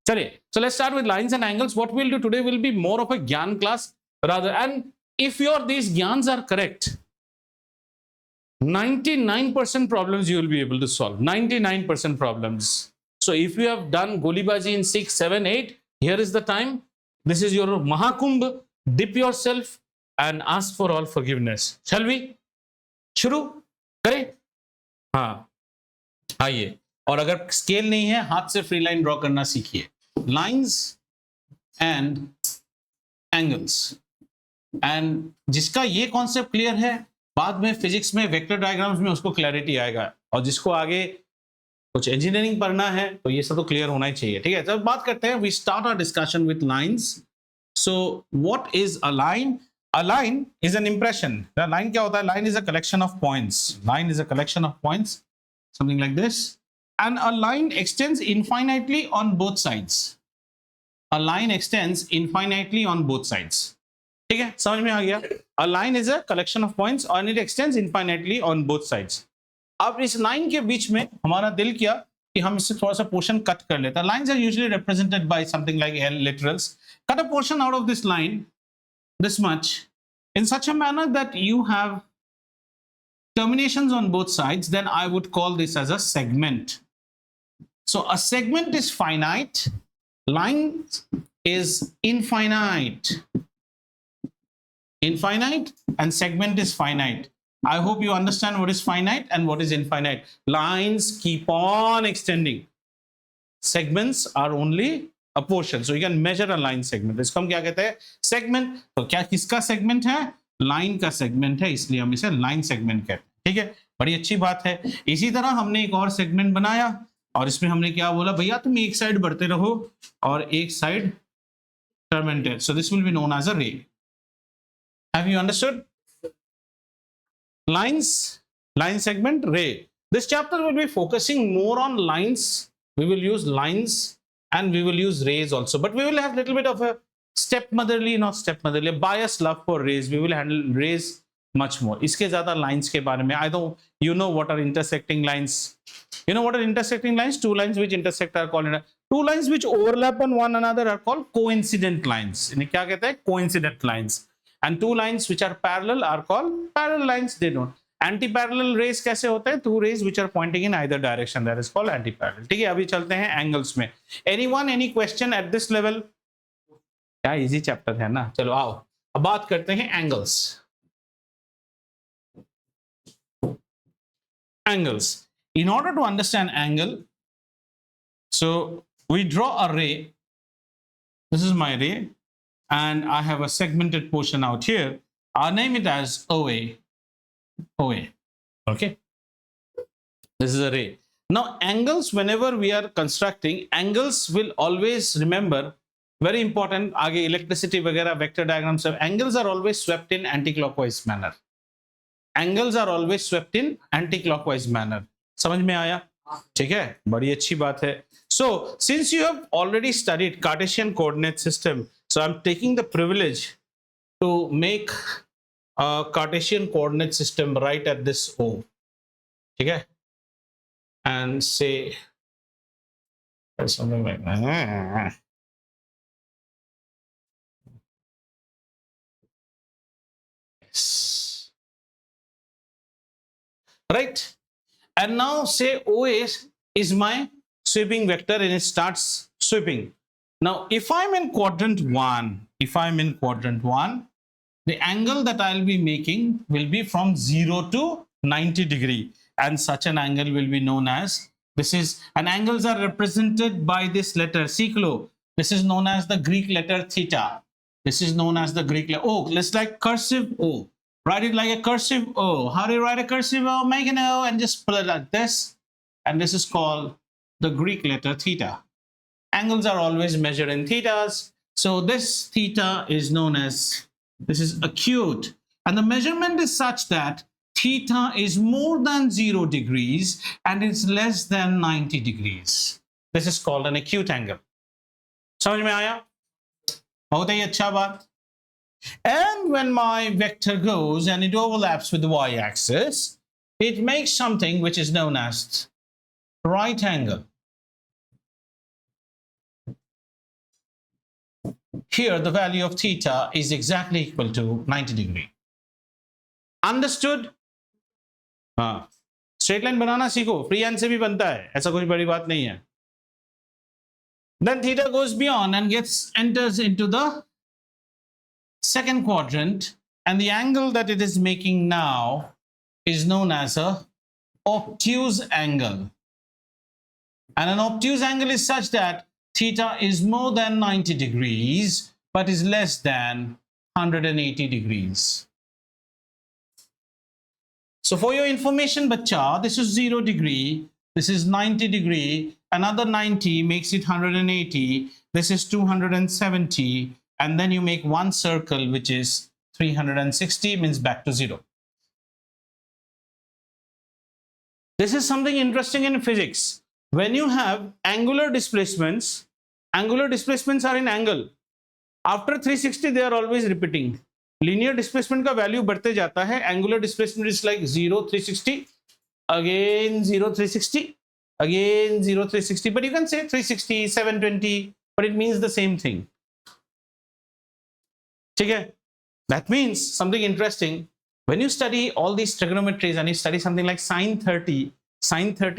चलिए, so let's start with lines and angles. What we'll do today will be more of a gyan class rather, and if these gyans are correct, 99% problems you will be able to solve. 99% problems. So if you have done golibazi in 6, 7, 8, here is the time. This is your Mahakumbh. Dip yourself and ask for all forgiveness. Shall we? शुरू करें? हाँ, आइए. और अगर scale नहीं है, हाथ से फ्री लाइन ड्रॉ करना सीखिए. Lines and angles. एंड जिसका ये कॉन्सेप्ट क्लियर है, बाद में फिजिक्स में वेक्टर डायग्राम्स में उसको क्लैरिटी आएगा. और जिसको आगे कुछ इंजीनियरिंग पढ़ना है तो ये सब तो क्लियर होना ही चाहिए. ठीक है, तो बात करते हैं. We start our discussion with lines. So what is a line? A line is an impression. The line क्या होता है? Line is a collection of points. Line is a collection of points, something like this. And a line extends infinitely on both sides. A line extends infinitely on both sides. ठीक है, समझ में आ गया? A line is a collection of points and it extends infinitely on both sides. अब इस line के बीच में हमारा दिल किया कि हम इससे थोड़ा सा पोर्शन कट कर लेते हैं. Lines are usually represented by something like literals. Cut a portion out of this line, this much, in such a manner that you have terminations on both sides, then I would call this as a segment. So a segment is finite, line is infinite, and segment is finite. I hope you understand what is finite and what is infinite. Lines keep on extending. Segments are only a portion, so you can measure a line segment. इसको हम क्या कहते हैं? Segment. तो क्या किसका segment है? Line का segment है, इसलिए हम इसे line segment कहते हैं. ठीक है, बड़ी अच्छी बात है. इसी तरह हमने एक और segment बनाया और इसमें हमने क्या बोला? भैया तुम एक साइड बढ़ते रहो और एक side terminated. So this will be known as a ray. Have you understood? Lines, line segment, ray. This chapter will be focusing more on lines. We will use lines and we will use rays also, but we will have a little bit of a biased love for rays. We will handle rays much more. इसके ज़्यादा lines के बारे में, I know you know what are intersecting lines. You know what are intersecting lines? Two lines which intersect are called, two lines which overlap on one another are called coincident lines. इन्हें क्या कहते हैं? Coincident lines. And two lines which are parallel are called parallel lines. They don't. Anti-parallel rays कैसे होते हैं? Two rays which are pointing in either direction, that is called anti-parallel. ठीक है, अभी चलते हैं angles में. Anyone, any question at this level? क्या easy chapter है ना? चलो आओ, अब बात करते हैं angles. Angles. In order to understand angle, so we draw a ray. This is my ray, and I have a segmented portion out here. I'll name it as OA. OA. Okay. This is a ray. Now angles, whenever we are constructing, angles will always, remember, very important, आगे electricity वगैरह vector diagrams सब, angles are always swept in anti-clockwise manner. Angles are always swept in anti-clockwise manner. समझ में आया? ठीक है, बड़ी अच्छी बात है. So since you have already studied Cartesian coordinate system, so I'm taking the privilege to make a Cartesian coordinate system right at this O. ठीक है, and say something like that. Right, and now say OA is my sweeping vector and it starts sweeping. Now if I'm in quadrant 1, the angle that I'll be making will be from 0 to 90 degree, and such an angle will be known as, this is, and angles are represented by this letter Ciclo. This is known as the Greek letter theta. This is known as the Greek letter O. Let's like cursive O. Write it like a cursive O. How do you write a cursive O? Make an O and just put it like this, and this is called the Greek letter theta. Angles are always measured in thetas. So this theta is known as, this is acute, and the measurement is such that theta is more than 0 degrees and it's less than 90 degrees. This is called an acute angle. समझ में आया? बहुत ही अच्छा बात. And when my vector goes and it overlaps with the y-axis, it makes something which is known as right angle. here the value of theta is exactly equal to 90 degree. Understood? हाँ, straight line बनाना सीखो, free hand से भी बनता है, ऐसा कोई बड़ी बात नहीं है. Then theta goes beyond and enters into the second quadrant, and the angle that it is making now is known as a obtuse angle. And an obtuse angle is such that theta is more than 90 degrees but is less than 180 degrees. So for your information, bacha, this is 0 degree, this is 90 degree, another 90 makes it 180, this is 270, and then you make one circle which is 360, means back to 0. This is something interesting in physics. When you have angular displacements are in angle. After 360, they are always repeating. Linear displacement का value बढ़ते जाता है. Angular displacement is like 0, 360, again 0, 360, again 0, 360. But you can say 360, 720, but it means the same thing. ठीक है? That means something interesting. When you study all these trigonometries and you study something like sine 30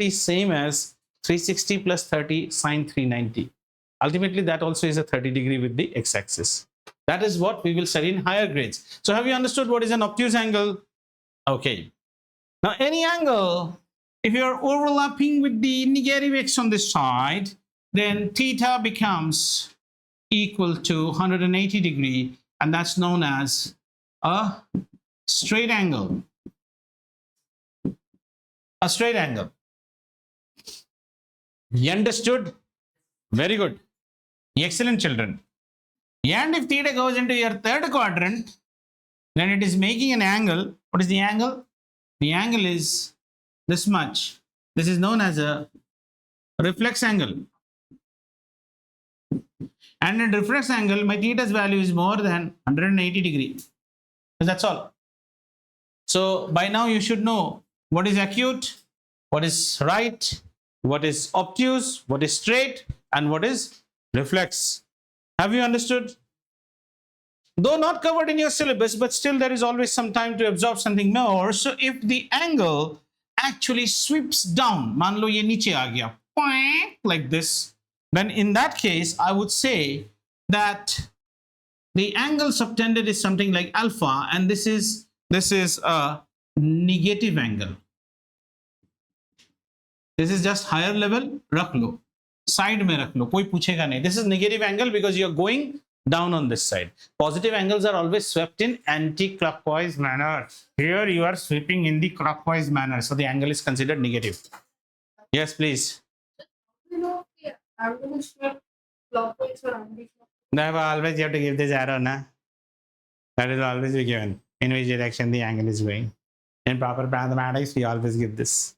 is same as 360 plus 30 sine 390. Ultimately, that also is a 30 degree with the x-axis. That is what we will study in higher grades. So have you understood what is an obtuse angle? Okay. Now, any angle, if you are overlapping with the negative x on this side, then theta becomes equal to 180 degree, and that's known as a straight angle. A straight angle. You understood? Very good. Excellent, children. And if theta goes into your third quadrant, then it is making an angle. What is the angle? The angle is this much. This is known as a reflex angle. And in reflex angle, my theta's value is more than 180 degree. That's all. So by now you should know what is acute, what is right, what is obtuse, what is straight, and what is reflex. Have you understood? Though not covered in your syllabus, but still there is always some time to absorb something more. So if the angle actually sweeps down, मान लो ये नीचे आ गया, like this, then in that case, I would say that the angle subtended is something like alpha, and this is a negative angle. This is just higher level, rakh lo. Side mein rakh lo, koi puchega nahi. This is negative angle because you are going down on this side. Positive angles are always swept in anti-clockwise manner. Here you are sweeping in the clockwise manner, so the angle is considered negative. Yes, please. Angle is clockwise or anti-clockwise? Never, always you have to give this arrow, na? That is always be given. In which direction the angle is going. In proper mathematics, we always give this.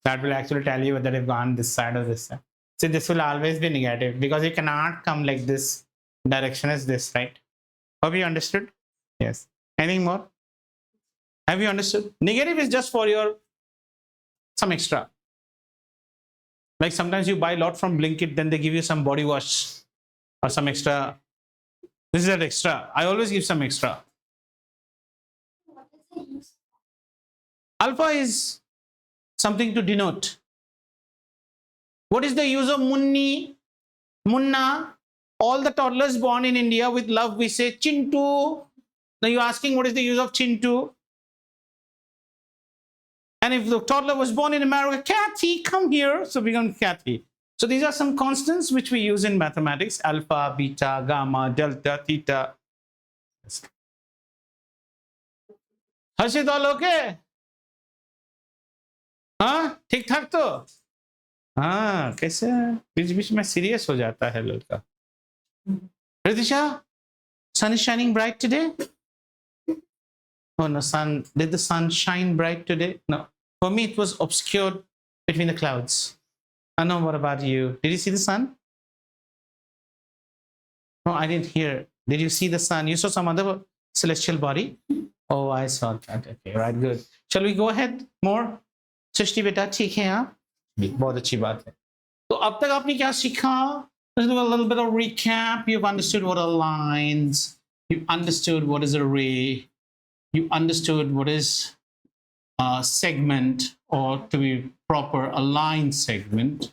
That will actually tell you whether you've gone this side or this side. See, this will always be negative because you cannot come like this. Direction is this, right? Have you understood? Yes. Anything more? Have you understood? Negative is just for your some extra. Like sometimes you buy a lot from Blinkit, then they give you some body wash or some extra. This is that extra. I always give some extra. What is the use? Alpha is something to denote. What is the use of Munni? Munna? All the toddlers born in India with love, we say Chintu. Now you're asking what is the use of Chintu? And if the toddler was born in America, Kathy, come here. So we become Kathy. So these are some constants which we use in mathematics: alpha, beta, gamma, delta, theta. Harshit, all okay? हाँ, ठीक ठाक तो? हाँ, कैसे? बीच-बीच में serious हो जाता है लड़का. Ritisha, sun is shining bright today? Oh no, did the sun shine bright today? No. For me, it was obscured between the clouds. I know, what about you? Did you see the sun? No, I didn't hear. Did you see the sun? You saw some other celestial body? Oh, I saw that. Okay, right, good. Shall we go ahead more? सृष्टि बेटा ठीक है आप बहुत अच्छी बात है. तो अब तक आपने क्या सीखा? Let's do a little bit of recap. You've understood what are lines. You understood what is a ray. You understood what is a segment, or to be proper, a line segment.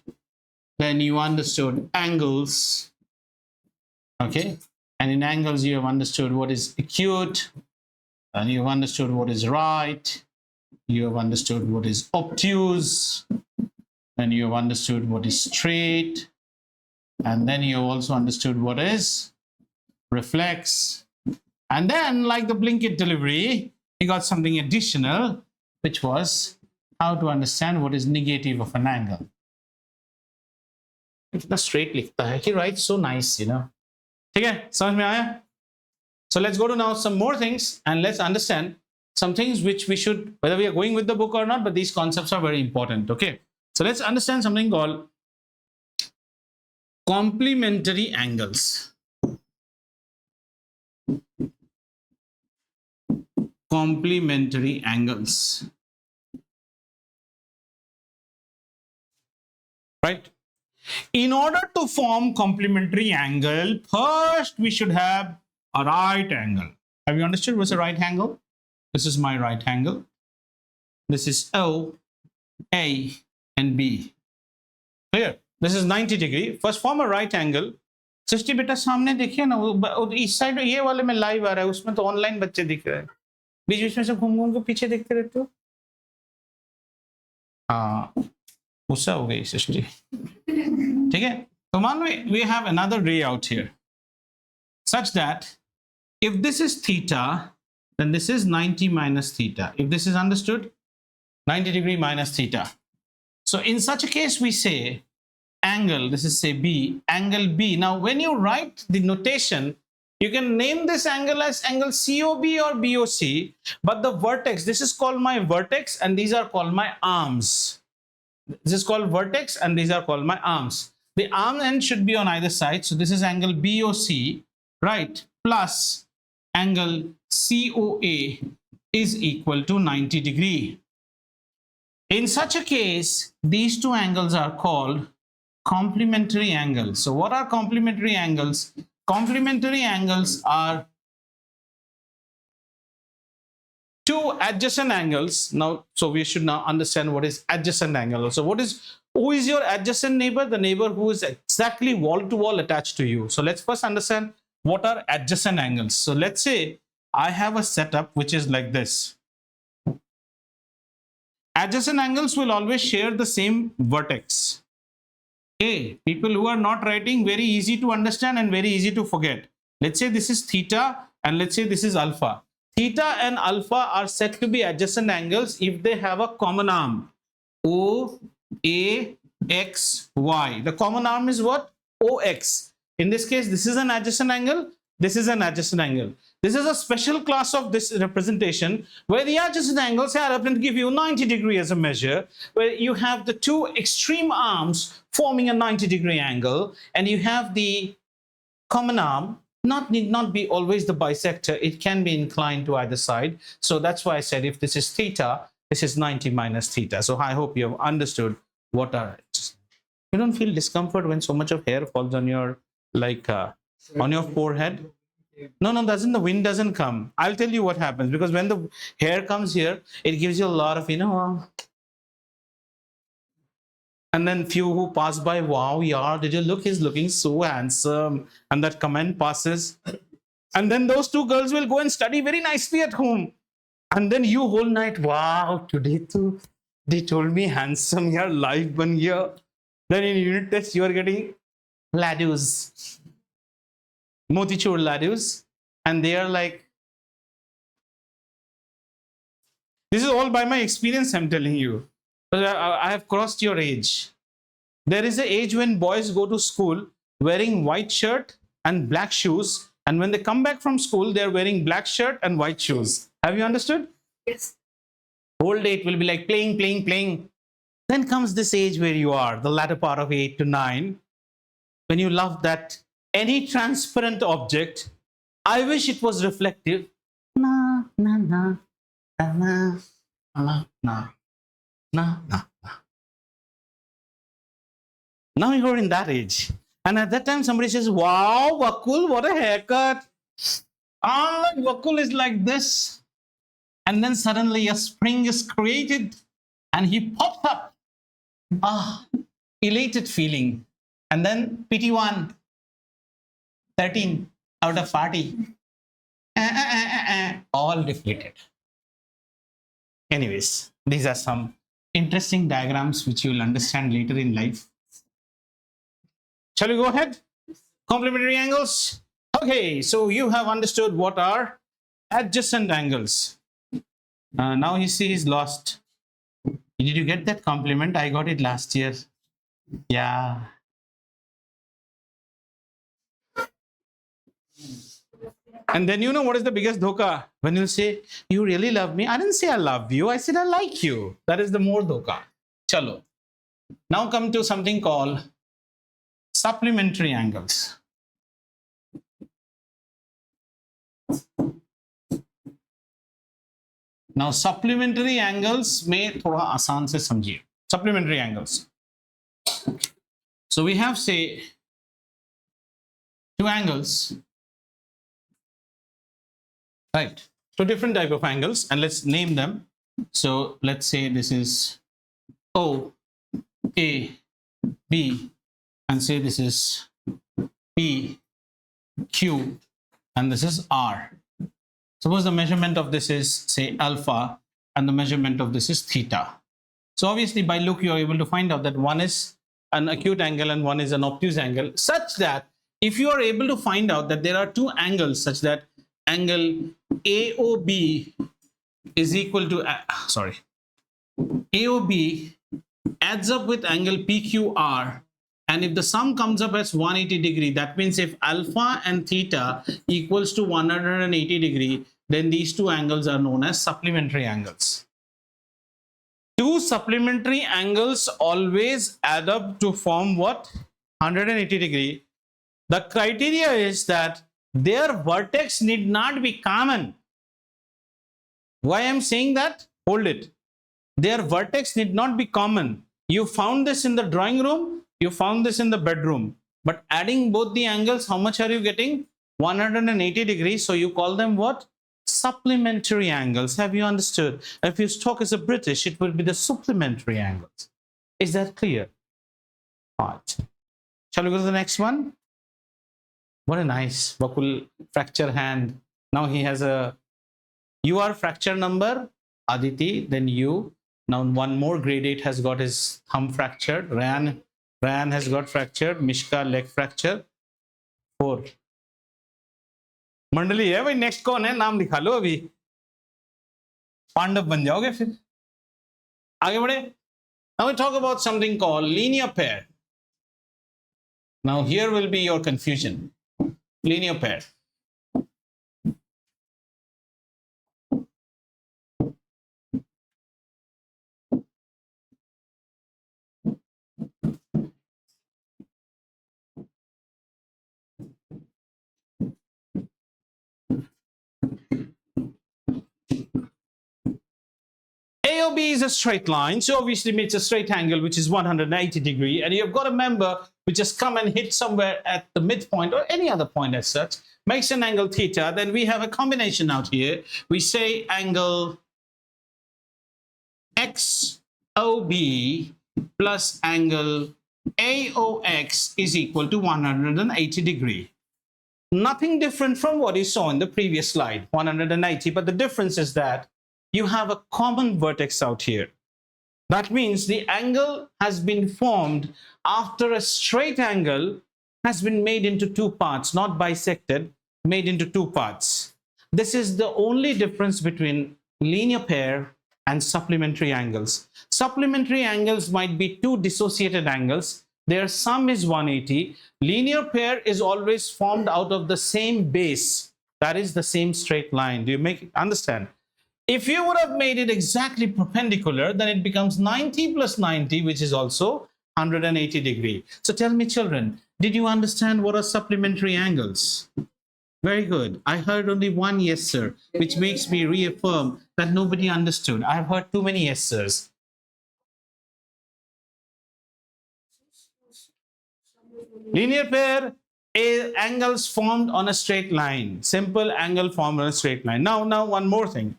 Then you understood angles. Okay. And in angles, you have understood what is acute. And you have understood what is right. You have understood what is obtuse. And you have understood what is straight. And then you also understood what is reflex. And then, like the blanket delivery, you got something additional, which was how to understand what is negative of an angle. इतना straight लिखता है, he writes so nice, you know. ठीक है, समझ में आया? So let's go to now some more things, and let's understand some things which we should, whether we are going with the book or not, but these concepts are very important. Okay, so let's understand something called complementary angles. Complementary angles. Right? In order to form complementary angle, first we should have a right angle. Have you understood what's a right angle? This is my right angle. This is O, A, and B. Clear? This is 90 degree. First form a right angle. सृष्टि बेटा सामने देखिए ना, वो इस side ये वाले में live आ रहा है, उसमें तो ऑनलाइन बच्चे दिख रहे हैं, बीच बीच में से घूम घूम के पीछे देखते रहते हो. हाँ, गुस्सा हो गई सृष्टि. ठीक है, तो मान लो we have another ray out here such that if this is theta, then this is 90 minus theta. If this is understood, 90 degree minus theta. So in such a case, we say angle, this is say B, angle B. Now, when you write the notation, you can name this angle as angle COB or BOC, but the vertex, this is called my vertex, and these are called my arms. This is called vertex, and these are called my arms. The arm end should be on either side. So this is angle BOC, right, plus angle COA is equal to 90 degree. In such a case, these two angles are called complementary angles. So what are complementary angles? Complementary angles are two adjacent angles. Now, so we should now understand what is adjacent angle. So who is your adjacent neighbor? The neighbor who is exactly wall to wall attached to you. So let's first understand what are adjacent angles. So let's say I have a setup which is like this. Adjacent angles will always share the same vertex. Okay, people who are not writing, very easy to understand and very easy to forget. Let's say this is theta and let's say this is alpha. Theta and alpha are said to be adjacent angles if they have a common arm. O, A, X, Y. The common arm is what? OX. In this case, this is an adjacent angle. This is an adjacent angle. This is a special class of this representation where the adjacent angles are going to give you 90 degree as a measure, where you have the two extreme arms forming a 90 degree angle, and you have the common arm, need not be always the bisector, it can be inclined to either side. So that's why I said if this is theta, this is 90 minus theta. So I hope you have understood what are it. You don't feel discomfort when so much of hair falls on your, like, on your forehead? No, doesn't, the wind doesn't come. I'll tell you what happens, because when the hair comes here, it gives you a lot of, you know, and then few who pass by, wow, yeah, did you look, he's looking so handsome, and that comment passes, and then those two girls will go and study very nicely at home, and then you whole night, wow, today too, they told me handsome, yeah, live one year. Then in unit test, you are getting ladus. Motichur ladus, and they are like, this is all by my experience, I'm telling you. I have crossed your age. There is an age when boys go to school wearing white shirt and black shoes, and when they come back from school, they're wearing black shirt and white shoes. Have you understood? Yes. Whole day it will be like playing. Then comes this age where you are, the latter part of 8 to 9, when you love that any transparent object, I wish it was reflective. Na na na na na na na na na. Now you're in that age, And at that time, somebody says, wow, Vakul, what a haircut. Ah, Vakul is like this. And then suddenly a spring is created and he pops up. Ah, elated feeling. And then PT1, 13 out of 40. All deflated. Anyways, these are some interesting diagrams which you will understand later in life. Shall we go ahead? Complementary angles. Okay, so you have understood what are adjacent angles. Now you see he's lost. Did you get that compliment? I got it last year. Yeah. And then you know what is the biggest dhoka? When you say, you really love me. I didn't say I love you. I said I like you. That is the more dhoka. Chalo. Now come to something called supplementary angles. Now supplementary angles में थोड़ा आसान से समझिए. Supplementary angles. So we have say two angles. Right. So different type of angles, and let's name them. So let's say this is O, A, B, and say this is P, Q, and this is R. Suppose the measurement of this is say alpha, and the measurement of this is theta. So obviously by look you are able to find out that one is an acute angle and one is an obtuse angle, such that if you are able to find out that there are two angles such that angle AOB is equal to AOB adds up with angle PQR, and if the sum comes up as 180 degree, that means if alpha and theta equals to 180 degree, then these two angles are known as supplementary angles. Two supplementary angles always add up to form what? 180 degree. The criteria is that their vertex need not be common. Why I'm saying that? Hold it. Their vertex need not be common. You found this in the drawing room, you found this in the bedroom, but adding both the angles, how much are you getting? 180 degrees. So you call them what? Supplementary angles. Have you understood? If you talk as a British, it will be the supplementary angles. Is that clear? Right. Shall we go to the next one? What a nice Vakul fracture hand. Now he has a UR fracture number, Aditi, then you. Now one more grade 8 has got his thumb fractured. Ryan has got fractured. Mishka leg fracture. 4. मंडली है भाई, next कौन है? नाम लिखा लो अभी, पांडव बन जाओगे फिर. आगे बढ़े. Now we talk about something called linear pair. Now here will be your confusion. Linear pair. AOB is a straight line, so obviously it's a straight angle which is 180 degree, and you've got a member which has come and hit somewhere at the midpoint or any other point as such, makes an angle theta. Then we have a combination out here. We say angle XOB plus angle AOX is equal to 180 degree. Nothing different from what you saw in the previous slide, 190, but the difference is that you have a common vertex out here. That means the angle has been formed after a straight angle has been made into two parts, not bisected, made into two parts. This is the only difference between linear pair and supplementary angles. Supplementary angles might be two dissociated angles. Their sum is 180. Linear pair is always formed out of the same base. That is the same straight line. Do you understand? If you would have made it exactly perpendicular, then it becomes 90 plus 90, which is also 180 degree. So tell me, children, did you understand what are supplementary angles? Very good. I heard only one yes, sir, which makes me reaffirm that nobody understood. I've heard too many yes, sirs. linear pair, angles formed on a straight line, simple angle formed on a straight line. Now one more thing.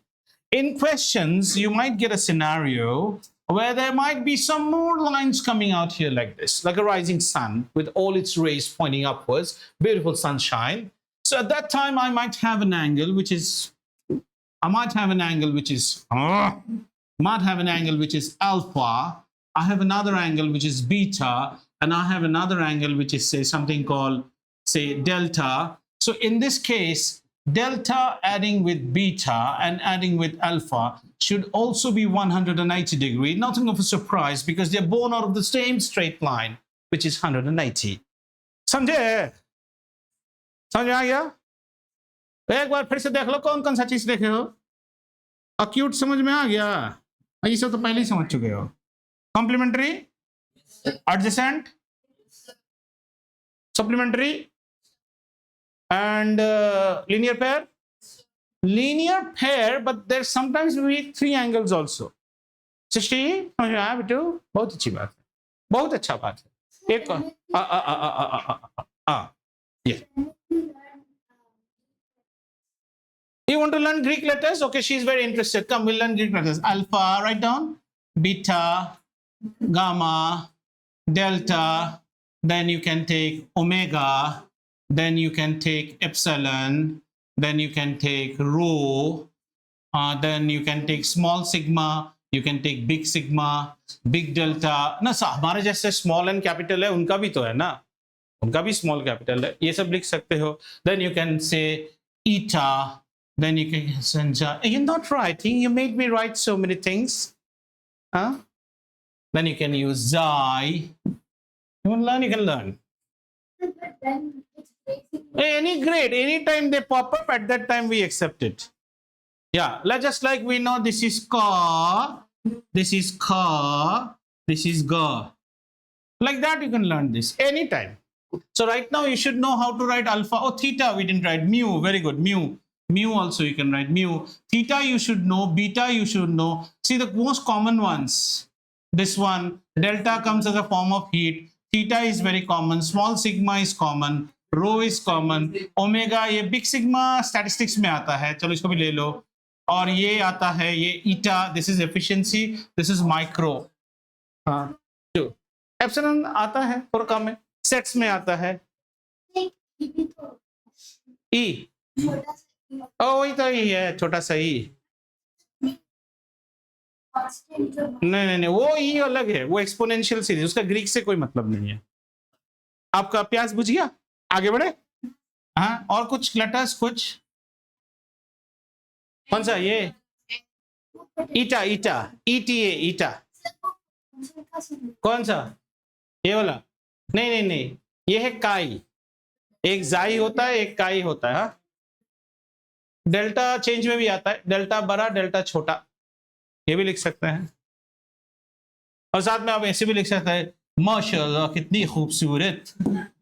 In questions, you might get a scenario where there might be some more lines coming out here like this, like a rising sun with all its rays pointing upwards, beautiful sunshine. So at that time, I might have an angle which is alpha. I have another angle which is beta, and I have another angle which is, say, something called, say, delta. So in this case, delta adding with beta and adding with alpha should also be 180 degree. Nothing of a surprise because they're born out of the same straight line, which is 180. समझे समझ में आ गया? एक बार फिर से देख लो कौन कौन सा चीज देखे हो. अक्यूट समझ में आ गया? ये सब तो पहले ही समझ चुके हो. Complementary, adjacent, supplementary, and linear pair. Linear pair, but there's sometimes we three angles also. सृष्टि समझ में आया बेटू? बहुत अच्छी बात है, बहुत अच्छा बात है. एक yeah. You want to learn Greek letters? Okay, she's very interested. Come, we'll learn Greek letters. Alpha, write down. Beta, gamma, delta. Then you can take omega. Then you can take epsilon. Then you can take rho. Then you can take small sigma. You can take big sigma, big delta. ना हमारे जैसे small and capital है, उनका भी तो है ना, उनका भी small capital है, ये सब लिख सकते हो. Then you can say eta. Then you can say, you're not writing, you made me write so many things. Huh? Then you can use xi. You want to learn, you can learn. But then it's basically Any grade, anytime they pop up, at that time we accept it. Yeah, just like we know this is ka, this is ka, this is ga. Like that you can learn this anytime. So right now you should know how to write alpha. Oh, theta we didn't write. Mu, very good. Mu also you can write. Mu. Theta you should know. Beta you should know. See the most common ones. This one, delta comes as a form of heat. Theta is very common. Small sigma is common. Rho is common. Omega ये big sigma statistics में आता है. चलो इसको भी ले लो. और ये आता है ये eta. This is efficiency. This is micro. हाँ. Epsilon आता है थोड़ा कम है. Sets में आता है. भी तो E. छोटा सा वही तो ही है, छोटा सा E. constant जो नहीं, वो E अलग है, वो एक्सपोनेंशियल सीरीज, उसका ग्रीक से कोई मतलब नहीं है. आपका प्यास बुझ गया? आगे बढ़े. हाँ, और कुछ लेटर्स, कुछ कौन सा? ये ईटा, ETA, ईटा. कौन सा? ये वाला? नहीं, ये है काई. एक जाई होता है, एक काई होता है. हाँ, डेल्टा चेंज में भी आता है, डेल्टा बड़ा, डेल्टा छोटा, ये भी लिख सकते हैं. और साथ में आप ऐसे भी लिख सकते हैं, माशाल्लाह कितनी खूबसूरत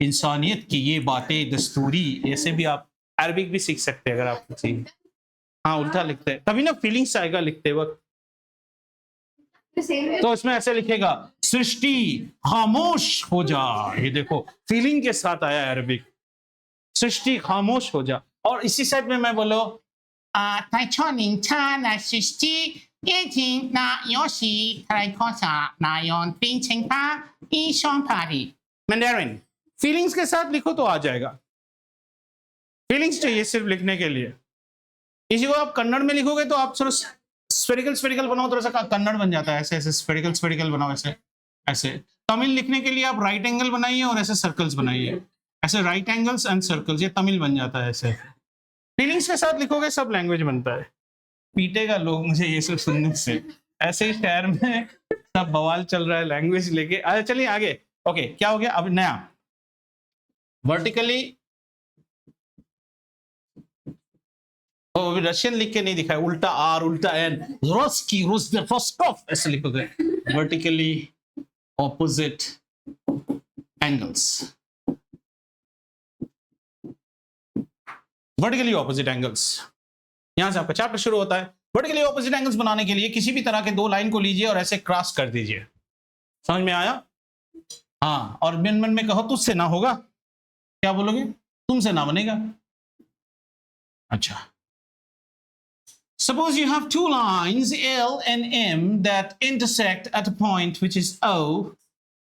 इंसानियत की ये बातें दस्तूरी. ऐसे भी आप अरबिक भी सीख सकते हैं अगर आप किसी. हाँ, उल्टा लिखते हैं तभी ना फीलिंग्स आएगा लिखते वक्त. तो इसमें ऐसे लिखेगा, सृष्टि खामोश हो जा. ये देखो फीलिंग के साथ आया है अरबिक. सृष्टि खामोश हो जा. और इसी साइड में मैं बोलो, मैंडेरिन. फीलिंग्स के साथ लिखो तो आ जाएगा. फीलिंग्स चाहिए सिर्फ लिखने के लिए. इसी को आप कन्नड़ में लिखोगे तो आप थोड़ा स्फेरिकल बनाओ, थोड़ा सा कन्नड़ बन जाता है. ऐसे स्फेरिकल बनाओ, ऐसे. तमिल लिखने के लिए आप राइट एंगल बनाइए और ऐसे सर्कल्स बनाइए. ऐसे राइट एंगल्स एंड सर्कल्स, ये तमिल बन जाता है. ऐसे फीलिंग्स के साथ लिखोगे सब लैंग्वेज बनता है. पीटेगा लोग मुझे ये सब सुनने से. ऐसे ही शहर में सब बवाल चल रहा है लैंग्वेज लेके. अच्छा चलिए आगे. ओके, क्या हो गया अब नया? वर्टिकली. रशियन लिख के नहीं दिखाया, उल्टा आर, उल्टा एन. रोस्टॉफ ऐसे लिखोगे. Vertically opposite angles. Vertically opposite angles, यहां से आपका चैप्टर शुरू होता है. वर्टिकली ऑपोजिट एंगल्स बनाने के लिए किसी भी तरह के दो लाइन को लीजिए और ऐसे क्रॉस कर दीजिए. समझ में आया? हाँ, और मन मन में कहो तुझसे ना होगा, क्या बोलोगे? तुमसे ना बनेगा। अच्छा, suppose you have two lines L and M that intersect at a point which is O.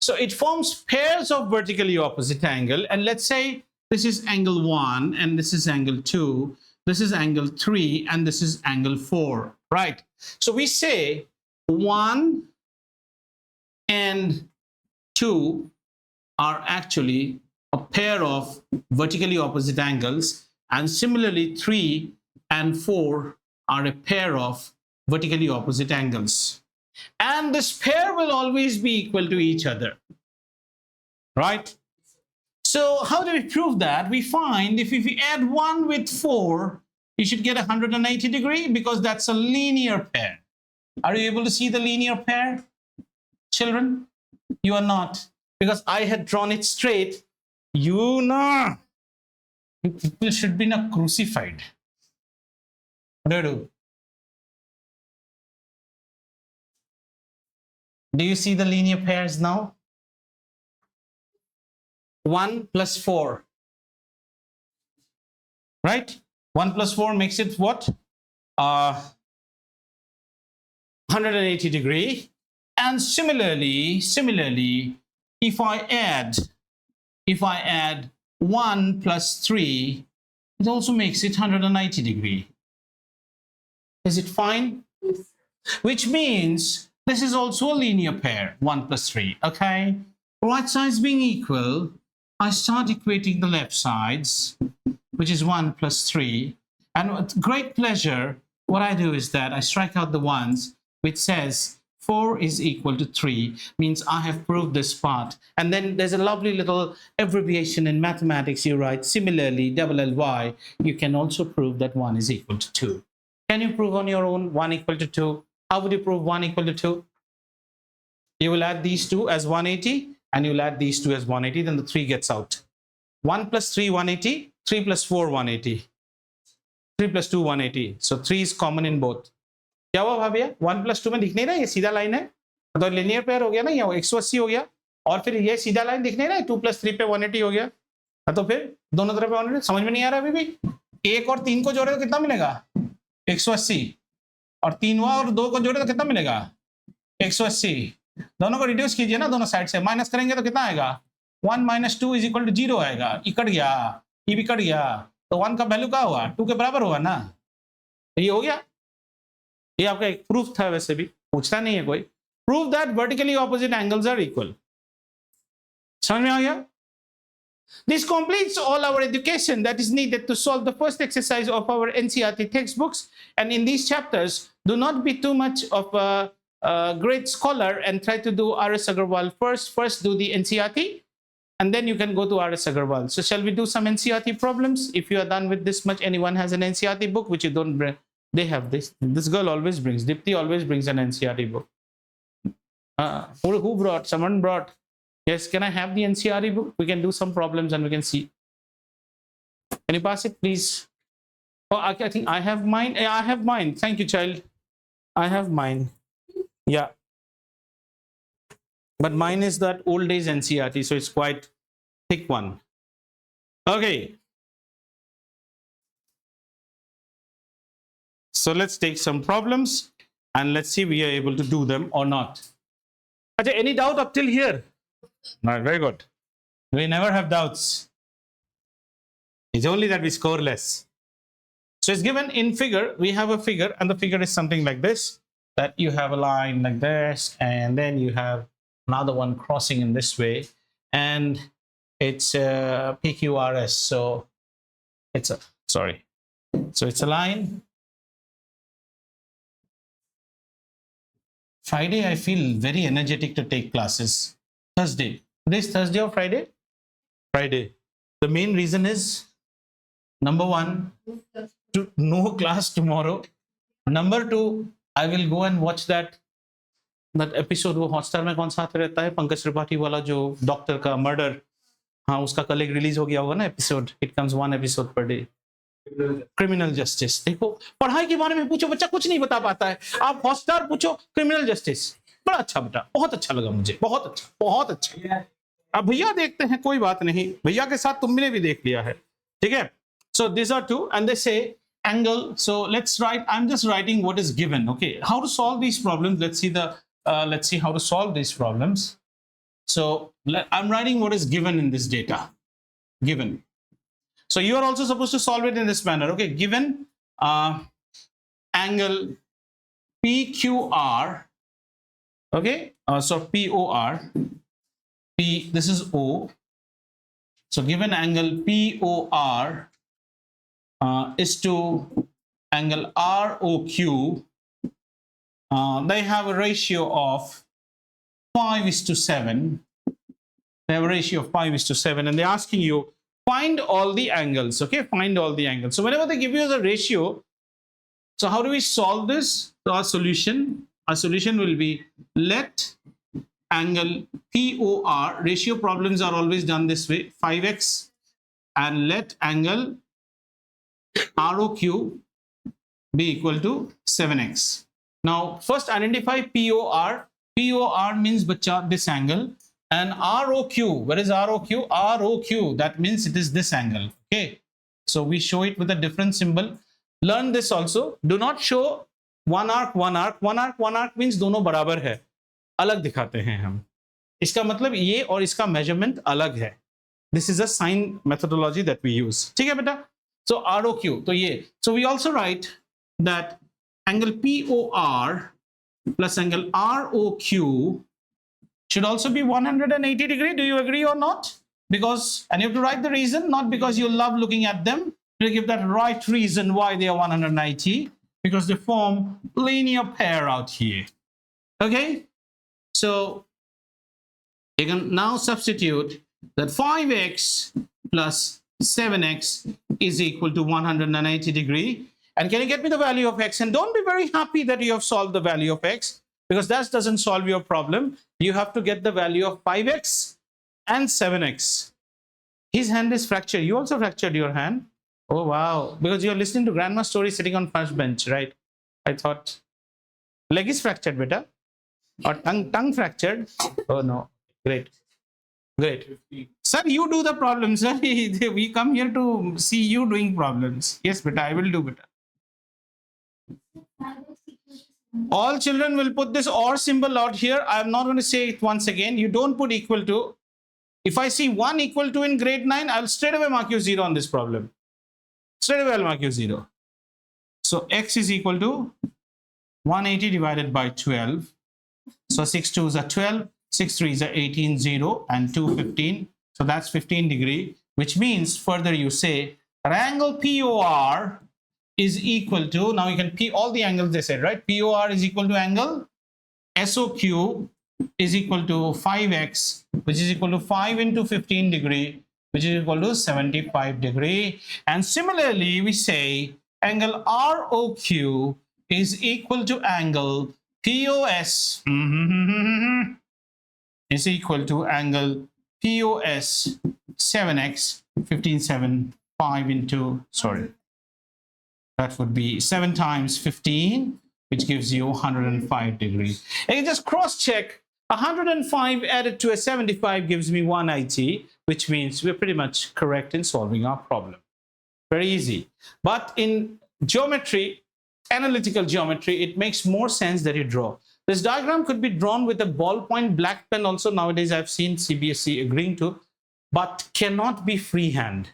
So it forms pairs of vertically opposite angle, and let's say this is angle 1 and this is angle 2, this is angle 3 and this is angle 4, right? So we say 1 and 2 are actually a pair of vertically opposite angles, and similarly 3 and 4 are a pair of vertically opposite angles. And this pair will always be equal to each other, right? So how do we prove that? We find if we add 1 with 4, you should get 180 degree, because that's a linear pair. Are you able to see the linear pair, children? You are not, because I had drawn it straight. You know, people should be not crucified. What do you do? Do you see the linear pairs now? 1 plus 4, right? 1 plus 4 makes it what? 180 degree. And similarly, if I add 1 plus 3, it also makes it 190 degree. Is it fine? Which means this is also a linear pair, 1 plus 3, okay? Right sides being equal, I start equating the left sides, which is 1 plus 3. And with great pleasure, what I do is that I strike out the ones, which says 4 is equal to 3, means I have proved this part. And then there's a lovely little abbreviation in mathematics. You write similarly, LLY, you can also prove that 1 is equal to 2. Can you prove on your own 1 equal to 2? How would you prove 1 equal to 2? You will add these two as 180, and you'll add these two as 180, then the 3 gets out. 1 plus 3, 180, 3 plus 4, 180, 3 plus 2, 180. So 3 is common in both. क्या हुआ भाभी? 1 plus 2 में दिख नहीं रहा, ये सीधा line है, तो लिनियर पेयर हो गया ना, ये 180 हो गया, और फिर ये सीधा लाइन दिख नहीं रहा है, 2 plus 3 पे 180 हो गया, तो फिर दोनों तरफ 180. समझ में नहीं आ रहा अभी भी? 1 और 3 को जोड़े तो कितना मिलेगा? 180. और 3 हुआ और 2 को जोड़े तो कितना मिलेगा? 180. दोनों को रिड्यूस कीजिए ना, दोनों साइड से माइनस करेंगे तो कितना आएगा? 1 minus 2 is equal to 0 आएगा. ये कट गया, ये भी कट गया, तो 1 का वैल्यू क्या हुआ? 2 के बराबर हुआ ना. ये हो गया. ये आपका एक प्रूफ था, वैसे भी पूछता नहीं है कोई. Prove that vertically opposite angles are equal. समझ में आ गया? This completes all our education that is needed to solve the first exercise of our NCERT textbooks. And in these chapters, do not be too much of a great scholar and try to do R.S. Agarwal first. First do the NCERT, and then you can go to R.S. Agarwal. So shall we do some NCERT problems? If you are done with this much, anyone has an NCERT book, which you don't bring, they have this. This girl always brings, Dipti always brings an NCERT book. Who brought? Someone brought. Yes, can I have the NCERT book? We can do some problems and we can see. Can you pass it, please? Oh, I think I have mine. Yeah, I have mine. Thank you, child. I have mine. Yeah. But mine is that old days NCERT, so it's quite thick one. Okay. So let's take some problems and let's see if we are able to do them or not. Okay, any doubt up till here? No, very good. We never have doubts. It's only that we score less. So it's given in figure. We have a figure, and the figure is something like this, that you have a line like this, and then you have another one crossing in this way, and it's PQRS. So it's a, sorry. So it's a line. Friday, I feel very energetic to take classes. Thursday. Today is Thursday or Friday? Friday. The main reason is, number one, no class tomorrow. Number two, I will go and watch that episode. वो Hotstar में कौन सा आता रहता है, पंकज त्रिपाठी वाला जो doctor का मर्डर. हाँ, उसका कल एक रिलीज हो गया होगा ना episode. It comes 1 episode per day. Criminal justice. देखो, पढ़ाई के बारे में पूछो, बच्चा कुछ नहीं बता पाता है. आप हॉटस्टार पूछो, क्रिमिनल जस्टिस. बड़ा अच्छा बेटा, बहुत अच्छा लगा मुझे, बहुत अच्छा, बहुत अच्छा. अब भैया देखते हैं, कोई बात नहीं, भैया के साथ तुमने भी देख लिया है, ठीक है. So these are two, and they say angle. So let's write. I'm just writing what is given. Okay, how to solve these problems? Let's see how to solve these problems. So I'm writing what is given in this data. Given. So you are also supposed to solve it in this manner. Okay, given angle PQR. Okay, so POR. This is O. So given angle POR is to angle ROQ. They have a ratio of 5:7. They have a ratio of 5:7, and they're asking you find all the angles. Okay, find all the angles. So whenever they give you the ratio, so how do we solve this? So our solution will be let angle POR, ratio problems are always done this way, 5x, and let angle ROQ be equal to 7x. Now first identify POR. POR means bacha this angle, and ROQ, where is ROQ? ROQ, that means it is this angle. Okay, so we show it with a different symbol. Learn this also. Do not show one arc, one arc. One arc, one arc means दोनों बराबर है, अलग दिखाते हैं हम. इसका मतलब ये और इसका मेजरमेंट अलग है. This is a sign methodology that we use. ठीक है बेटा? So ROQ, तो ये. So we also write that angle POR plus angle ROQ should also be 180 degree. Do you agree or not? Because, and you have to write the reason, not because you love looking at them. You give that right reason why they are 190, because they form linear pair out here. Okay, so you can now substitute that 5x plus 7x is equal to 180 degree. And can you get me the value of x? And don't be very happy that you have solved the value of x, because that doesn't solve your problem. You have to get the value of 5x and 7x. His hand is fractured. You also fractured your hand. Oh, wow. Because you're listening to grandma's story sitting on first bench, right? I thought leg is fractured, beta. Or tongue fractured. Oh, no. Great. Great. Sir, you do the problem, sir. We come here to see you doing problems. Yes, beta, I will do, beta. All children will put this or symbol out here. I'm not going to say it once again. You don't put equal to. If I see 1 equal to in grade 9, I'll straight away mark you 0 on this problem. Straight away I'll mark you 0. So x is equal to 180 divided by 12. So 6 2s are 12, 6 3s are 18, 0, and 2 15. So that's 15 degree, which means further you say that angle POR is equal to, now you can P all the angles they said, right? POR is equal to angle SOQ is equal to 5x, which is equal to 5 into 15 degree, which is equal to 75 degree. And similarly, we say angle ROQ is equal to angle POS is equal to angle POS 7x, 15, 7, 5 into, sorry, that would be 7 times 15, which gives you 105 degrees. And you just cross-check. 105 added to a 75 gives me 180, which means we're pretty much correct in solving our problem. Very easy. But in geometry, analytical geometry, it makes more sense that you draw. This diagram could be drawn with a ballpoint black pen also. Nowadays, I've seen CBSE agreeing to, but cannot be freehand.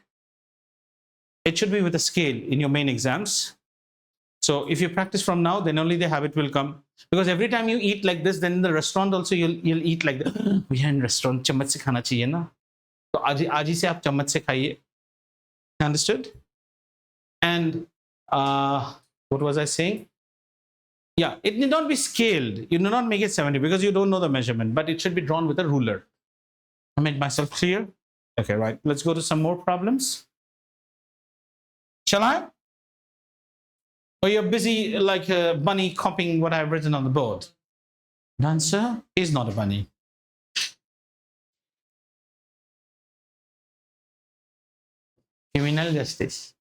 It should be with a scale in your main exams. So if you practice from now, then only the habit will come. Because every time you eat like this, then in the restaurant also you'll eat like this. We are in restaurant, चम्मच से खाना चाहिए ना. तो आज ही से आप चम्मच से खाइए. Understood? And what was I saying? Yeah, it need not be scaled. You do not make it 70 because you don't know the measurement, but it should be drawn with a ruler. I made myself clear? Okay, right. Let's go to some more problems. Shall I? Or you're busy like a bunny copying what I've written on the board? The answer is not a bunny. Criminal justice.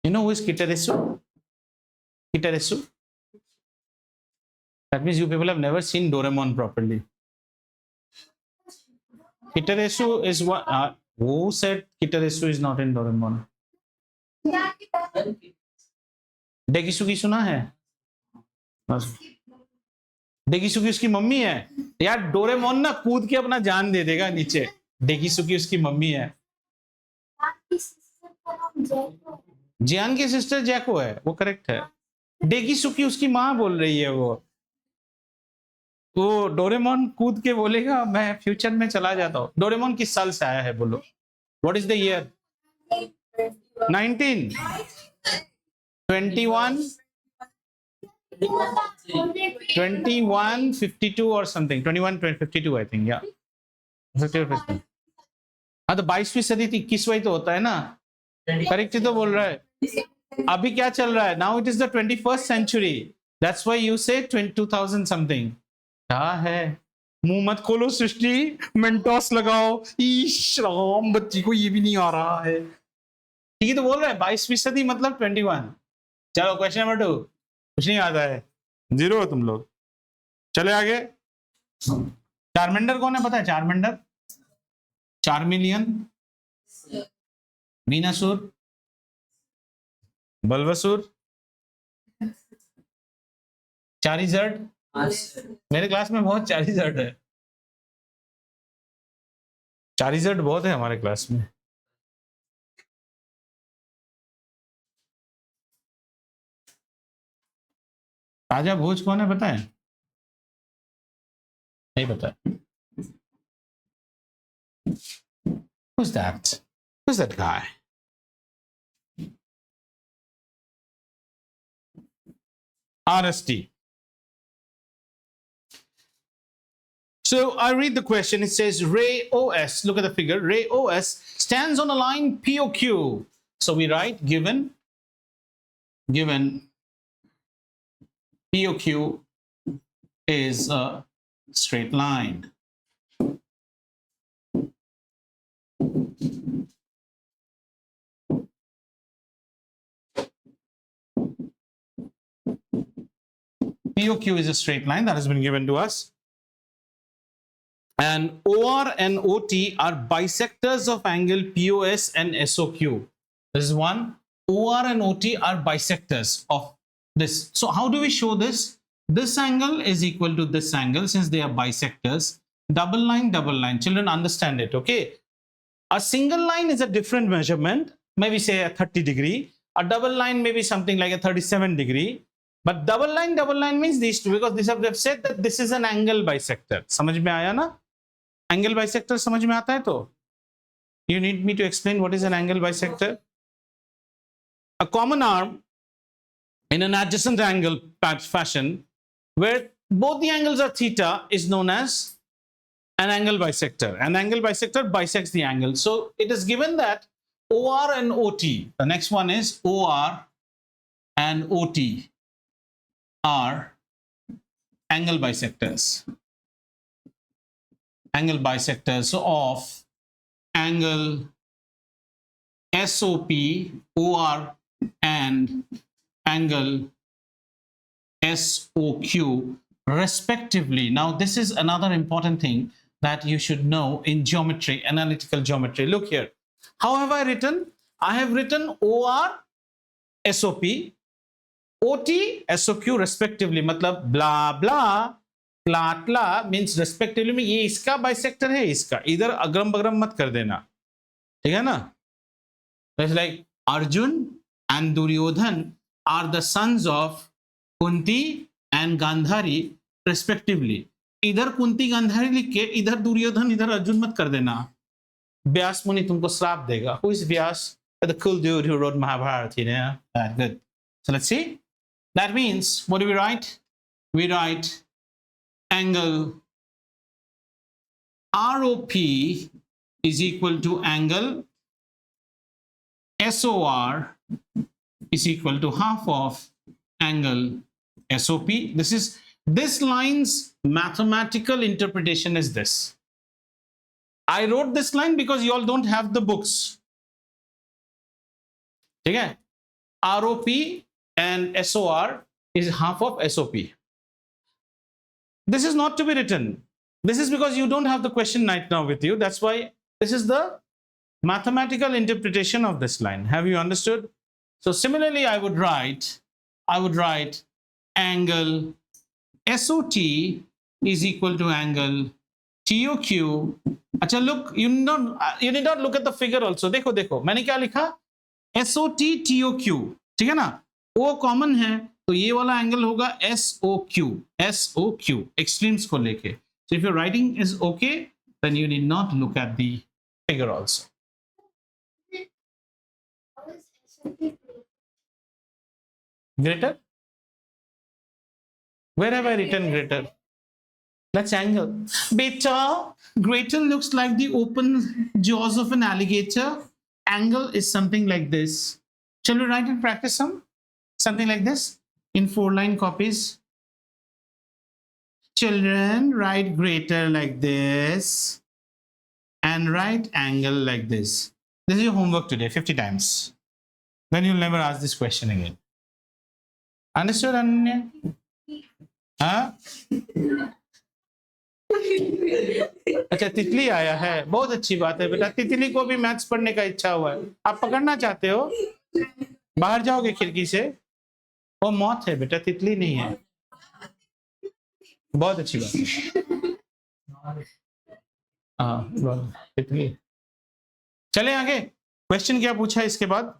You know who is Kitaresu? Kitaresu? That means you people have never seen Doraemon properly. Kitaresu is what? Who said Kitaresu is not in Doraemon? Dekisugi सुना है? डेकिसुकी उसकी mummy है यार. Doraemon ना कूद के अपना जान दे देगा नीचे. डेकिसुकी उसकी मम्मी है. जियान की सिस्टर जैको है, वो करेक्ट है. डेकिसुकी उसकी माँ बोल रही है. वो डोरेमोन कूद के बोलेगा मैं फ्यूचर में चला जाता हूँ. डोरेमोन किस साल से आया है बोलो? What is the year? 19 21 2152 or something. 2152 I think. Yeah, 52%. हाँ तो 22वीं सदी थी. 21वां तो होता है ना. करेक्ट ही तो बोल रहा है. अभी क्या चल रहा है? Now it is the 21st century. That's why you say 2000 something. क्या है? मुंह मत खोलो सृष्टि. मेंटोस लगाओ. ईश राम, बच्ची को ये भी नहीं आ रहा है. ठीक है तो बोल रहा है 22वीं सदी मतलब 21. चलो क्वेश्चन नंबर 2. कुछ नहीं आता है. 0 हो तुम लोग. चले आगे. चारमेंडर कौन है पता है? चारमेंडर, चारमिलियन, वीनासुर, बल्वासुर, चारिजर्ड. मेरे क्लास में बहुत चारिजर्ड है. चारिजर्ड बहुत है हमारे क्लास में. राजा भोज कौन है पता है? नहीं पता. Who's that? Who's that guy? RST. So I read the question. It says Ray OS. Look at the figure. Ray OS stands on a line POQ. So we write given POQ is a straight line. POQ is a straight line that has been given to us. And OR and OT are bisectors of angle POS and SOQ. This is one. OR and OT are bisectors of this. So how do we show this? This angle is equal to this angle since they are bisectors. Double line, double line. Children understand it, okay? A single line is a different measurement, maybe say a 30 degree. A double line may be something like a 37 degree. But double line means these two, because they've said that this is an angle bisector. समझ में आया ना? Angle bisector समझ में आता है तो? You need me to explain what is an angle bisector? A common arm in an adjacent angle fashion where both the angles are theta is known as an angle bisector. An angle bisector bisects the angle. So it is given that OR and OT, the next one is OR and OT are angle bisectors. Angle bisectors of angle SOP, OR and angle SOQ respectively. Now this is another important thing that you should know in geometry, analytical geometry. Look here. How have I written? I have written OR, SOP, OT, SOQ respectively. मतलब blah blah, tla tla means respectively में ये इसका bisector है इसका. इधर अग्रम बग्रम मत कर देना. ठीक है ना? It's like Arjun and Duryodhan are the sons of Kunti and Gandhari respectively. इधर कुंती गांधारी लिख के इधर दुर्योधन इधर अर्जुन मत कर देना. व्यास मुनि तुमको श्राप देगा. Who is Vyas? The cool dude who wrote Mahabharata, you know? Good. So let's see. That means, what do we write? We write angle ROP is equal to angle SOR is equal to half of angle SOP. This line's mathematical interpretation is this. I wrote this line because you all don't have the books. ठीक है, ROP and SOR is half of SOP. This is not to be written. This is because you don't have the question right now with you. That's why this is the mathematical interpretation of this line. Have you understood? So similarly, I would write angle SOT is equal to angle TOQ. अच्छा, look, you need not look at the figure also. देखो देखो मैंने क्या लिखा, SOT TOQ, ठीक है ना, वो कॉमन है तो ये वाला एंगल होगा SOQ एक्सट्रीम्स को लेके. So if your writing is okay, then you need not look at the figure also. How is SLP? Greater? Where have I written greater? That's angle. Beta, greater looks like the open jaws of an alligator. Angle is something like this. Shall we write and practice something like this in 4-line copies? Children, write greater like this and write angle like this. This is your homework today, 50 times. Then you'll never ask this question again. Understood, Ananya? हाँ? अच्छा, तितली आया है, बहुत अच्छी बात है बेटा. तितली को भी मैथ्स पढ़ने का इच्छा हुआ है. आप पकड़ना चाहते हो? बाहर जाओगे खिड़की से. वो मौत है बेटा, तितली नहीं है. बहुत अच्छी बात है. हाँ, तितली. चले आगे. क्वेश्चन क्या पूछा इसके बाद?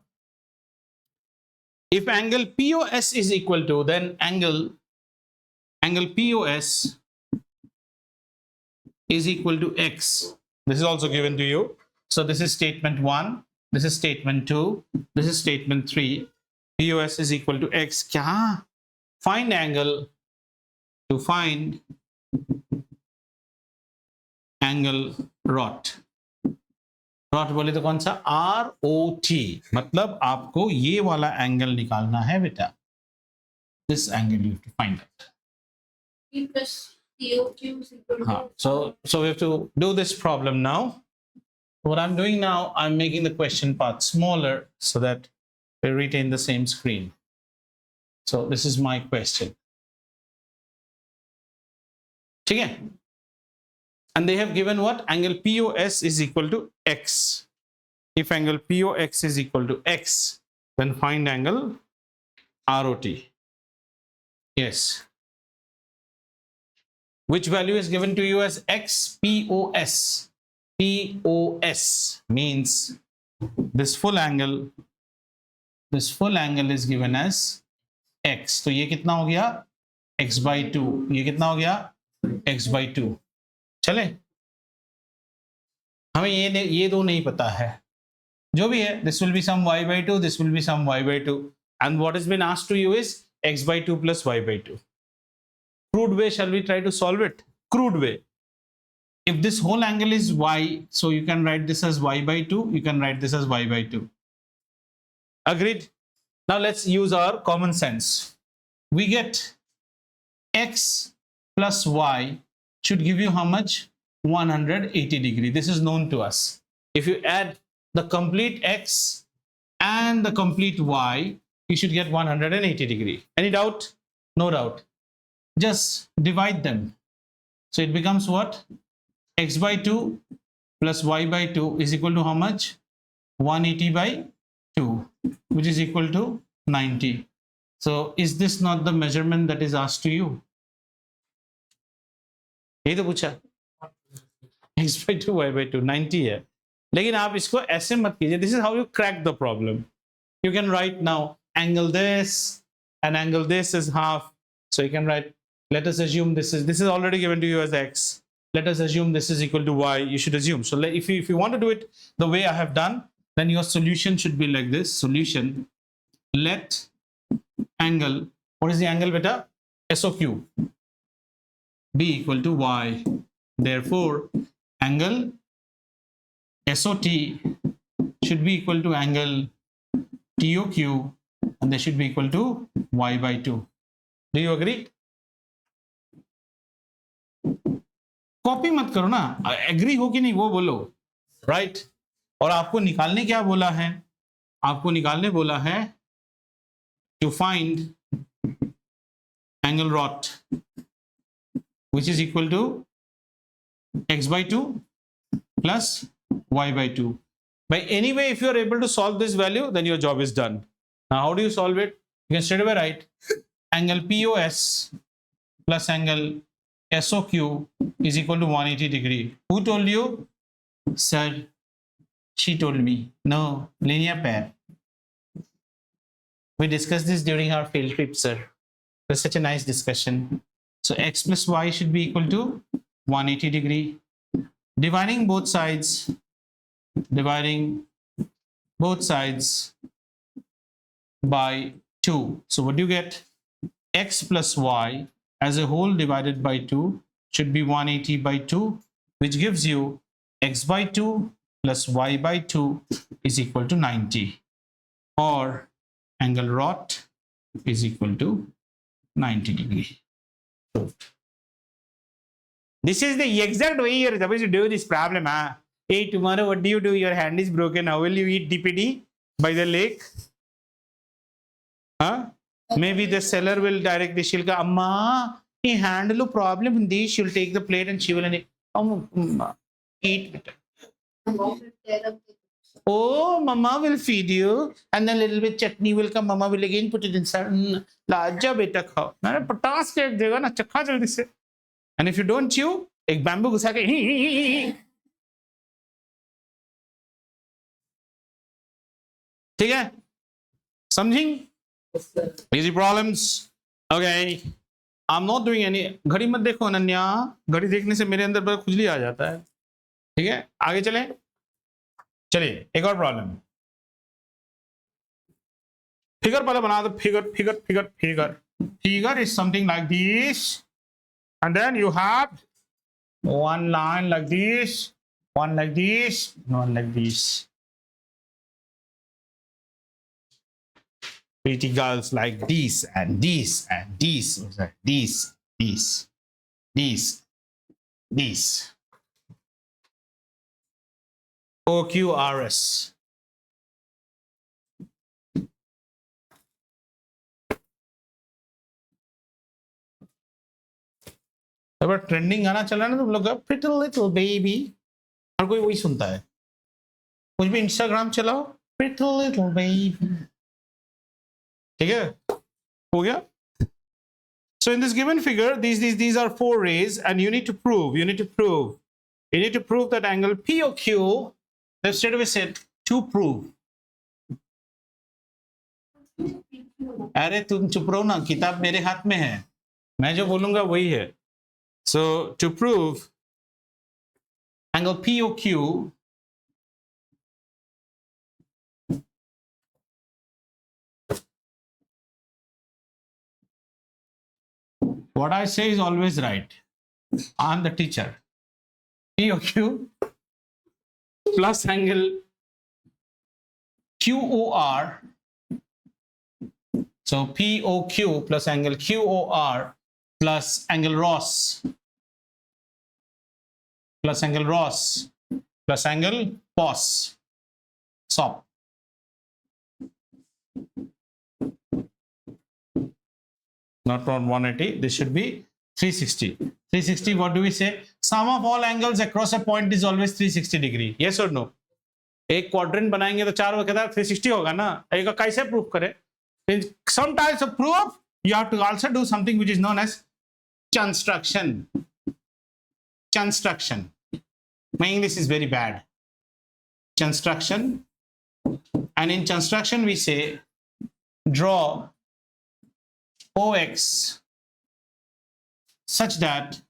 If angle POS is equal to, then angle POS is equal to X. This is also given to you. So this is statement 1, this is statement 2, this is statement 3. POS is equal to X. क्या? Find angle. To find angle ROT. ROT बोले तो कौन सा? ROT. मतलब आपको ये वाला angle निकालना है बेटा. This angle you have to find out. P plus TOQ is equal to. So we have to do this problem now. What I'm doing now, I'm making the question part smaller so that we retain the same screen. So this is my question. ठीक है? And they have given what? Angle POS is equal to X. If angle POX is equal to X, then find angle ROT. Yes. Which value is given to you as X? POS. POS means this full angle is given as X. तो ये कितना हो गया? X by 2. ये कितना हो गया? X by 2. चले, हमें ये दो नहीं पता है. जो भी है, this will be some y by 2, this will be some y by 2, and what has been asked to you is x by 2 plus y by 2. Crude way, shall we try to solve it? Crude way. If this whole angle is y, so you can write this as y by 2, you can write this as y by 2. Agreed? Now let's use our common sense. We get x plus y should give you how much? 180 degree. This is known to us. If you add the complete x and the complete y, you should get 180 degree. Any doubt? No doubt. Just divide them. So it becomes what? X by 2 plus y by 2 is equal to how much? 180 by 2, which is equal to 90. So is this not the measurement that is asked to you? ये तो पूछा x by 2 y by 2 90 है, लेकिन आप इसको ऐसे मत कीजिए. This is how you crack the problem. You can write now angle this and angle this is half. So you can write, let us assume this is already given to you as x. Let us assume this is equal to y. You should assume. So if you want to do it the way I have done, then your solution should be like this. Solution, let angle, what is the angle beta? SOQ be equal to y. Therefore, angle SOT should be equal to angle TOQ, and they should be equal to y by 2. Do you agree? Copy मत करो ना, agree हो कि नहीं वो बोलो, right? और आपको निकालने क्या बोला है? आपको निकालने बोला है to find angle rot which is equal to x by 2 plus y by 2. By any way, if you are able to solve this value, then your job is done. Now, how do you solve it? You can straight away write angle POS plus angle SOQ is equal to 180 degree. Who told you? Sir, she told me. No, linear pair. We discussed this during our field trip, sir. It was such a nice discussion. So x plus y should be equal to 180 degree. Dividing both sides by 2. So what do you get? X plus y as a whole divided by 2 should be 180 by 2, which gives you x by 2 plus y by 2 is equal to 90, or angle rot is equal to 90 degree. This is the exact way you're supposed to do this problem. Huh? Hey, tomorrow what do you do? Your hand is broken. How will you eat DPD? By the lake? Huh? Maybe the seller will direct the Shilka, Amma, he handle a problem in this. She'll take the plate and she will eat it. Oh, Mama will feed you, and then a little bit chutney will come. Mama will again put it inside. Laja beta khao. मैंने पटास के एक देगा ना चखा जल्दी से. And if you don't chew, एक bamboo घुसा के ठीक है? समझिंग? Easy problems. Okay. I'm not doing any. घड़ी मत देखो अनन्या. घड़ी देखने से मेरे अंदर बड़ा खुजली आ जाता है. ठीक है? आगे चलें. चलिए एक और प्रॉब्लम. फिगर पहले बना दो. Figure is something like this, and then you have one line like this, one like this, one like this. Pretty girls like this and this and this, this. OQRS. अब trending गाना चल रहा है ना तुम लोग का, Pretty Little Baby. हर कोई वही सुनता है. कुछ भी इंस्टाग्राम चलाओ, Pretty Little Baby. ठीक है? हो गया? So in this given figure, these are 4 rays, and you need to prove that angle POQ. Let's straight away said to prove. अरे तुम चुप रहो ना, किताब मेरे हाथ में है, मैं जो बोलूंगा वही है. So to prove angle POQ, what I say is always right. I'm the teacher. POQ plus angle QOR. So POQ plus angle QOR plus angle ROS plus angle ROS plus angle POS. SOP. Not on 180, this should be 360. 360, what do we say? Sum of all angles across a point is always 360 degree. Yes or no? एक quadrant बनाएंगे तो 4 वक्त 360 होगा ना. एक कैसे proof करें? In some types of proof, you have to also do something which is known as construction. My English is very bad. Construction. And in construction, we say draw OX such that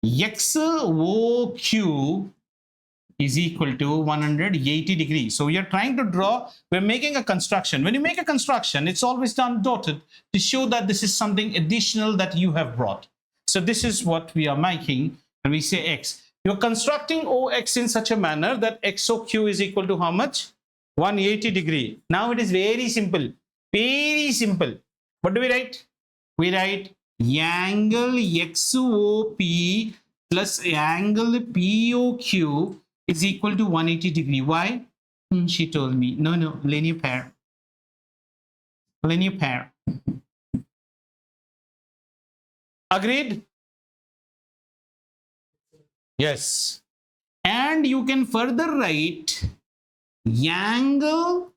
XOQ is equal to 180 degrees. So we are trying to draw, we're making a construction. When you make a construction, it's always done dotted to show that this is something additional that you have brought. So this is what we are making, and we say X. You're constructing OX in such a manner that XOQ is equal to how much? 180 degree. Now it is very simple. Very simple. What do we write? We write angle XOP plus angle POQ is equal to 180 degree. Why? She told me. No, linear pair. Linear pair. Agreed? Yes. And you can further write angle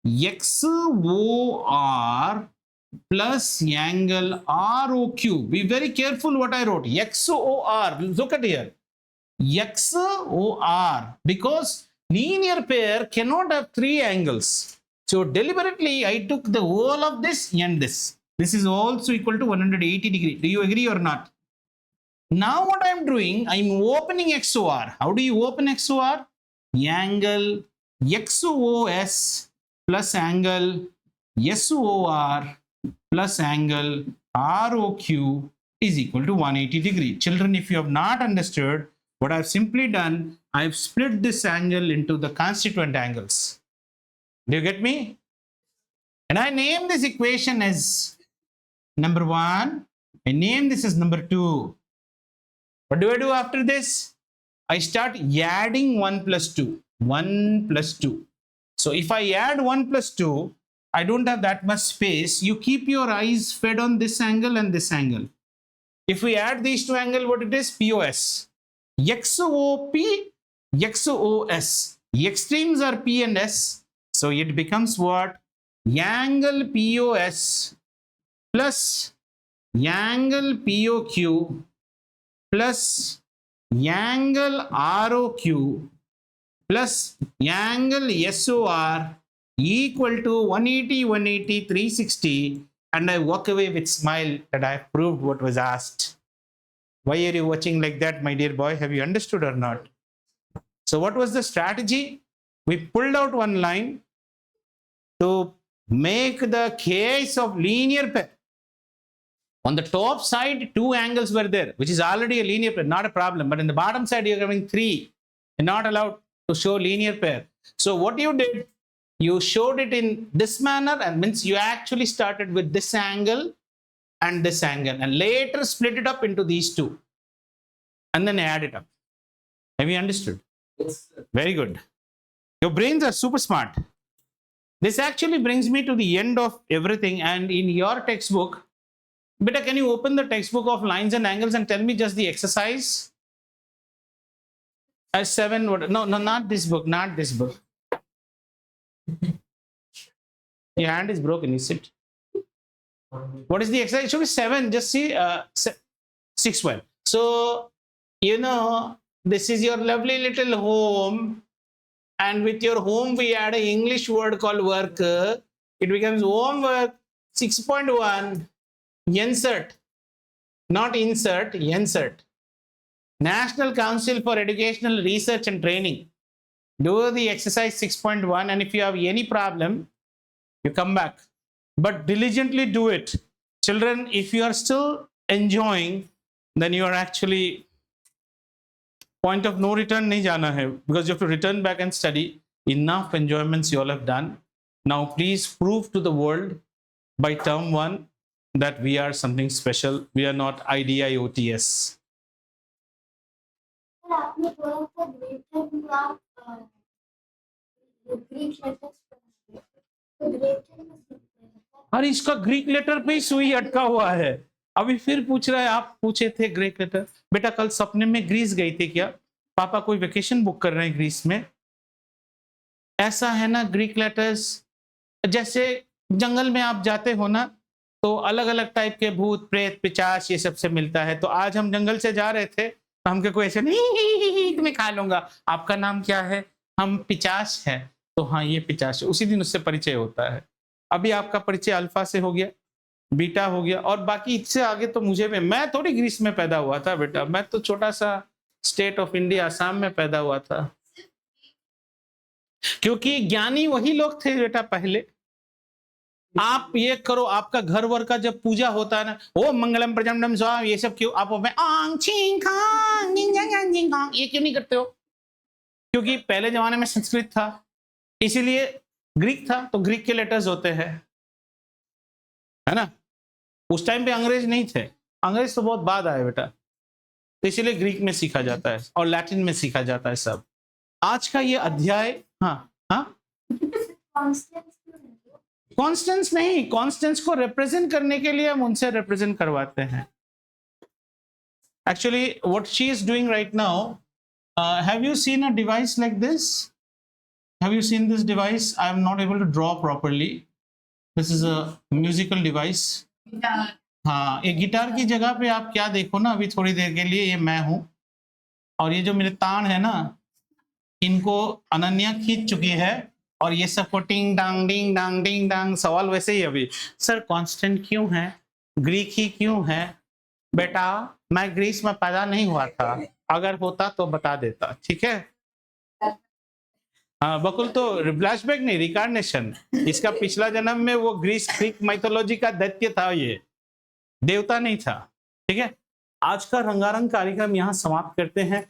XOR plus angle ROQ. Be very careful what I wrote. XOR. Look at here. XOR. Because linear pair cannot have three angles. So deliberately I took the whole of this and this. This is also equal to 180 degree. Do you agree or not? Now what I'm doing, I'm opening XOR. How do you open XOR? Angle XOS plus angle SOR plus angle ROQ is equal to 180 degree. Children, if you have not understood, what I've simply done, I've split this angle into the constituent angles. Do you get me? And I name this equation as number 1. I name this as number 2. What do I do after this? I start adding 1 plus 2. 1 plus 2. So if I add 1 plus 2, I don't have that much space. You keep your eyes fed on this angle and this angle. If we add these two angles, what it is? POS. XOP, XOS. Extremes are P and S. So it becomes what? Angle POS plus angle POQ plus angle ROQ plus angle SOR equal to 180, 180, 360, and I walk away with smile that I have proved what was asked. Why are you watching like that, my dear boy? Have you understood or not? So what was the strategy? We pulled out one line to make the case of linear pair. On the top side, two angles were there, which is already a linear pair, not a problem. But in the bottom side, you're having three. You're not allowed to show linear pair. So what you did, you showed it in this manner, and means you actually started with this angle and this angle, and later split it up into these two, and then add it up. Have you understood? Yes, sir. Very good. Your brains are super smart. This actually brings me to the end of everything. And in your textbook, beta, can you open the textbook of lines and angles and tell me just the exercise? As 7, what? No, not this book, not this book. Your hand is broken, is it? What is the exercise? It should be 7. Just see 6 1. So, you know, this is your lovely little home. And with your home, we add an English word called work. It becomes homework 6.1. Insert. Not insert, insert. National Council for Educational Research and Training. Do the exercise 6.1, and if you have any problem, you come back. But diligently do it. Children, if you are still enjoying, then you are actually point of no return nahi jana hai, because you have to return back and study. Enough enjoyments you all have done. Now please prove to the world by term 1 that we are something special. We are not IDIOTS. Sir, आपने बोला था greater में आप Greek letters पढ़ाएंगे, तो greater में सीखते हैं। अरे इसका ग्रीक लेटर पे ही सुई अटका हुआ है। अभी फिर पूछ रहा है, आप पूछे थे ग्रीक लेटर। बेटा कल सपने में ग्रीस गई थी क्या? पापा कोई वेकेशन बुक कर रहे हैं ग्रीस में। ऐसा है ना, ग्रीक लेटर्स जैसे जंगल में आप जाते हो ना, तो अलग अलग टाइप के भूत प्रेत पिशाच ये सब से मिलता है। तो आज हम जंगल से जा रहे थे, तो हमके कोई ऐसे नहीं तुम्हें खा लूंगा, आपका नाम क्या है? हम पिशाच है। तो हाँ ये पिशाच है। उसी दिन उससे परिचय होता है। अभी आपका परिचय अल्फा से हो गया, बीटा हो गया, और बाकी इससे आगे तो मुझे भी, मैं थोड़ी ग्रीस में पैदा हुआ था बेटा, मैं तो छोटा सा स्टेट ऑफ इंडिया असम में पैदा हुआ था। क्योंकि ज्ञानी वही लोग थे बेटा पहले। आप ये करो, आपका घर वर का जब पूजा होता है ना, ओ मंगलम प्रजनम स्वाहा, ये सब क्यों आप ये क्यों नहीं करते हो? क्योंकि पहले जमाने में संस्कृत था, इसीलिए ग्रीक था, तो ग्रीक के लेटर्स होते हैं, है ना। उस टाइम पे अंग्रेज नहीं थे, अंग्रेज तो बहुत बाद आए बेटा, तो इसीलिए ग्रीक में सीखा जाता है और लैटिन में सीखा जाता है सब। आज का ये अध्याय, हाँ हाँ, कॉन्स्टेंस नहीं, कॉन्स्टेंस को रिप्रेजेंट करने के लिए हम उनसे रिप्रेजेंट करवाते हैं. Actually, what she is doing right now, have you seen a device like this? Have you seen this device? I am not able to draw properly. This is a musical device. हाँ, एक guitar की जगह पे आप क्या देखो ना, अभी थोड़ी देर के लिए ये मैं हूं, और ये जो मेरे तान है ना, इनको अनन्या खींच चुकी है, और ये सबको टिंग डांग डिंग डांग डिंग डांग. सवाल वैसे ही अभी, सर कांस्टेंट क्यों है, ग्रीक ही क्यों है? बेटा मैं ग्रीस में पैदा नहीं हुआ था, अगर होता तो बता देता. ठीक है. हाँ बकुल, तो फ्लैशबैक नहीं, रिकार्नेशन. इसका पिछला जन्म में वो ग्रीक माइथोलॉजी का दैत्य था, ये देवता नहीं था. ठीक है. आज का रंगारंग कार्यक्रम यहाँ समाप्त करते हैं.